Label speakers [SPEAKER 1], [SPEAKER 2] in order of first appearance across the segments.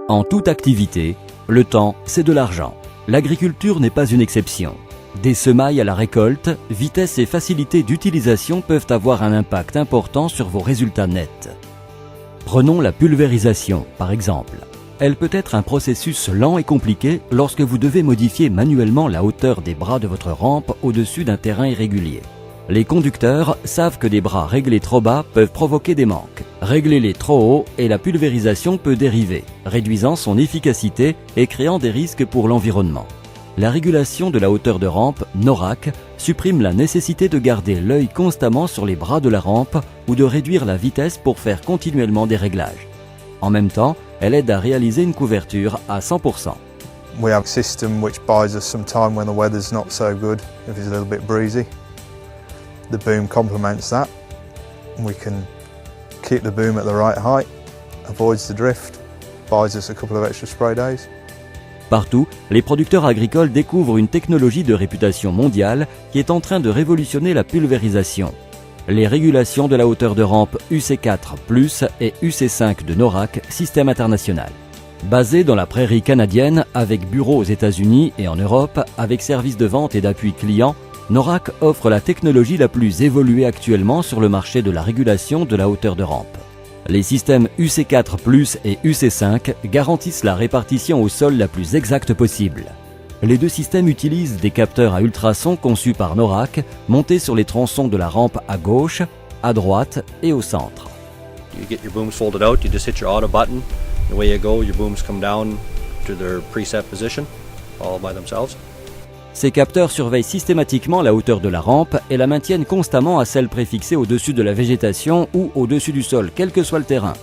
[SPEAKER 1] En toute activité, le temps, c'est de l'argent. L'agriculture n'est pas une exception. Des semailles à la récolte, vitesse et facilité d'utilisation peuvent avoir un impact important sur vos résultats nets. Prenons la pulvérisation, par exemple. Elle peut être un processus lent et compliqué lorsque vous devez modifier manuellement la hauteur des bras de votre rampe au-dessus d'un terrain irrégulier. Les conducteurs savent que des bras réglés trop bas peuvent provoquer des manques. Réglez-les trop haut et la pulvérisation peut dériver, réduisant son efficacité et créant des risques pour l'environnement. La régulation de la hauteur de rampe, NORAC, supprime la nécessité de garder l'œil constamment sur les bras de la rampe ou de réduire la vitesse pour faire continuellement des réglages. En même temps, elle aide à réaliser une couverture à 100%.
[SPEAKER 2] We have a system which buys us some time when the weather's not so good, if it's a little bit breezy. The boom complements that. We can keep the boom at the right height, avoids the drift, buys us a couple of extra spray days.
[SPEAKER 1] Partout, les producteurs agricoles découvrent une technologie de réputation mondiale qui est en train de révolutionner la pulvérisation. Les régulations de la hauteur de rampe UC4+, et UC5 de NORAC, système international. Basé dans la prairie canadienne, avec bureaux aux États-Unis et en Europe, avec services de vente et d'appui client, NORAC offre la technologie la plus évoluée actuellement sur le marché de la régulation de la hauteur de rampe. Les systèmes UC4+, et UC5 garantissent la répartition au sol la plus exacte possible. Les deux systèmes utilisent des capteurs à ultrasons conçus par NORAC, montés sur les tronçons de la rampe à gauche, à droite et au centre.
[SPEAKER 3] You get your booms folded out, you just hit your auto button, and away you go, your booms come down to their preset position, all by themselves.
[SPEAKER 1] Ces capteurs surveillent systématiquement la hauteur de la rampe et la maintiennent constamment à celle préfixée au-dessus de la végétation ou au-dessus du sol, quel que soit le terrain.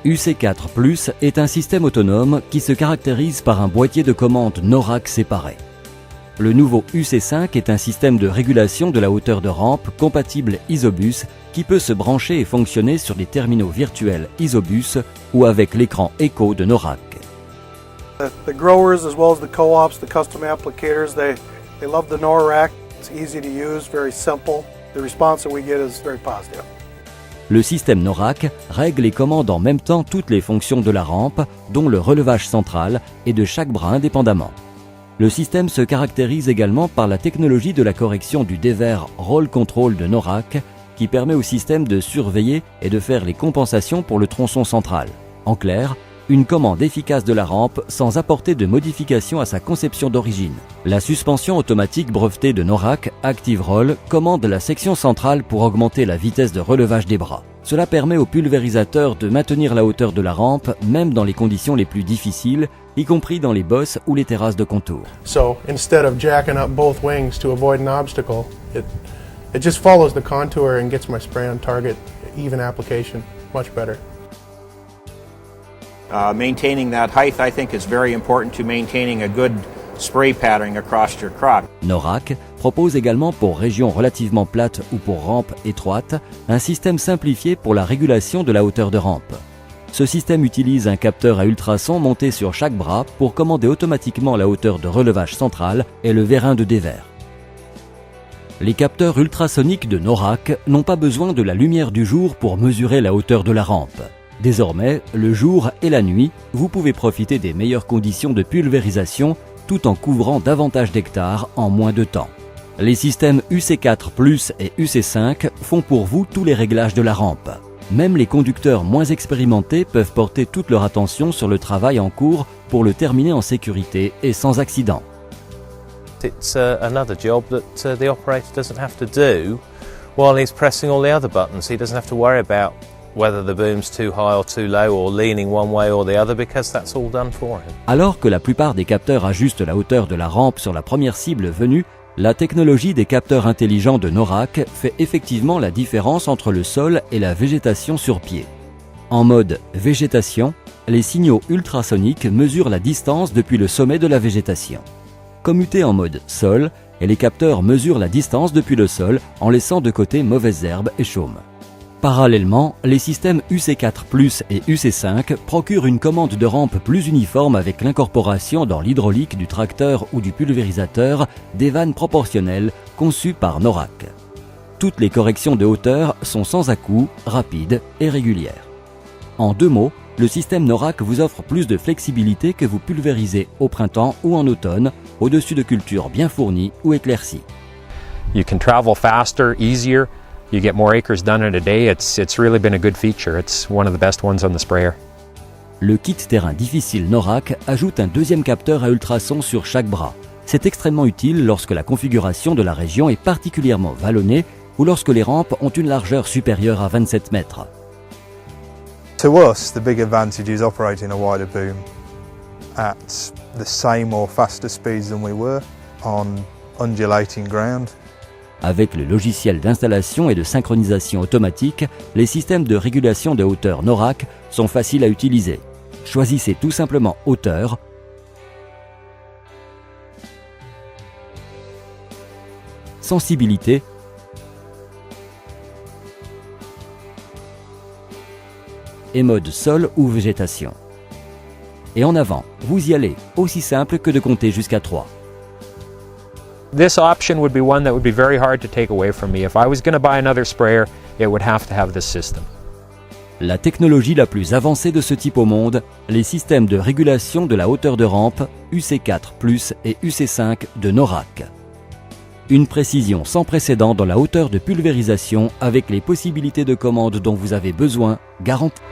[SPEAKER 1] UC4+ est un système autonome qui se caractérise par un boîtier de commande NORAC séparé. Le nouveau UC5 est un système de régulation de la hauteur de rampe compatible Isobus qui peut se brancher et fonctionner sur des terminaux virtuels Isobus ou avec l'écran Echo de NORAC.
[SPEAKER 4] The growers as well as the co-ops, the custom applicators, they love the NORAC. It's easy to use, very simple. The response that we get is very positive.
[SPEAKER 1] Le système NORAC règle et commande en même temps toutes les fonctions de la rampe, dont le relevage central et de chaque bras indépendamment. Le système se caractérise également par la technologie de la correction du dévers Roll Control de NORAC, qui permet au système de surveiller et de faire les compensations pour le tronçon central. En clair, une commande efficace de la rampe sans apporter de modification à sa conception d'origine. La suspension automatique brevetée de NORAC, Active Roll, commande la section centrale pour augmenter la vitesse de relevage des bras. Cela permet au pulvérisateur de maintenir la hauteur de la rampe, même dans les conditions les plus difficiles, y compris dans les bosses ou les terrasses de contour.
[SPEAKER 4] So instead of jacking up both wings to avoid an obstacle, it just follows the contour and gets my spray on target, even application, much better.
[SPEAKER 5] Maintaining that height, I think, is very important to maintaining a good spray pattern across your crop.
[SPEAKER 1] NORAC propose également pour régions relativement plates ou pour rampes étroites un système simplifié pour la régulation de la hauteur de rampe. Ce système utilise un capteur à ultrasons monté sur chaque bras pour commander automatiquement la hauteur de relevage central et le vérin de dévers. Les capteurs ultrasoniques de NORAC n'ont pas besoin de la lumière du jour pour mesurer la hauteur de la rampe. Désormais, le jour et la nuit, vous pouvez profiter des meilleures conditions de pulvérisation tout en couvrant davantage d'hectares en moins de temps. Les systèmes UC4+ et UC5 font pour vous tous les réglages de la rampe. Même les conducteurs moins expérimentés peuvent porter toute leur attention sur le travail en cours pour le terminer en sécurité et sans accident.
[SPEAKER 6] It's another job that the operator doesn't have to do while he's pressing all the other buttons. He doesn't have to worry about whether the boom's too high or too low or leaning one way or the other because that's all done for him.
[SPEAKER 1] Alors que la plupart des capteurs ajustent la hauteur de la rampe sur la première cible venue, la technologie des capteurs intelligents de NORAC fait effectivement la différence entre le sol et la végétation sur pied. En mode végétation, les signaux ultrasoniques mesurent la distance depuis le sommet de la végétation. Commutés en mode sol, et les capteurs mesurent la distance depuis le sol en laissant de côté mauvaises herbes et chaumes. Parallèlement, les systèmes UC4+ et UC5 procurent une commande de rampe plus uniforme avec l'incorporation dans l'hydraulique du tracteur ou du pulvérisateur des vannes proportionnelles conçues par NORAC. Toutes les corrections de hauteur sont sans à-coups, rapides et régulières. En 2 mots, le système NORAC vous offre plus de flexibilité que vous pulvérisez au printemps ou en automne, au-dessus de cultures bien fournies ou éclaircies.
[SPEAKER 7] You can travel faster, easier. You get more acres done in a day. It's really been a good feature. It's one of the best ones on the sprayer.
[SPEAKER 1] Le kit terrain difficile NORAC ajoute un deuxième capteur à ultrasons sur chaque bras. C'est extrêmement utile lorsque la configuration de la région est particulièrement vallonnée ou lorsque les rampes ont une largeur supérieure à 27 mètres.
[SPEAKER 2] To us, the big advantage is operating a wider boom at the same or faster speeds than we were on undulating ground.
[SPEAKER 1] Avec le logiciel d'installation et de synchronisation automatique, les systèmes de régulation de hauteur NORAC sont faciles à utiliser. Choisissez tout simplement hauteur, sensibilité et mode sol ou végétation. Et en avant, vous y allez, aussi simple que de compter jusqu'à 3.
[SPEAKER 7] This option would be one that would be very hard to take away from me. If I was going to buy another sprayer, it would have to have this system.
[SPEAKER 1] La technologie la plus avancée de ce type au monde, les systèmes de régulation de la hauteur de rampe UC4+ et UC5 de NORAC. Une précision sans précédent dans la hauteur de pulvérisation avec les possibilités de commande dont vous avez besoin, garantie.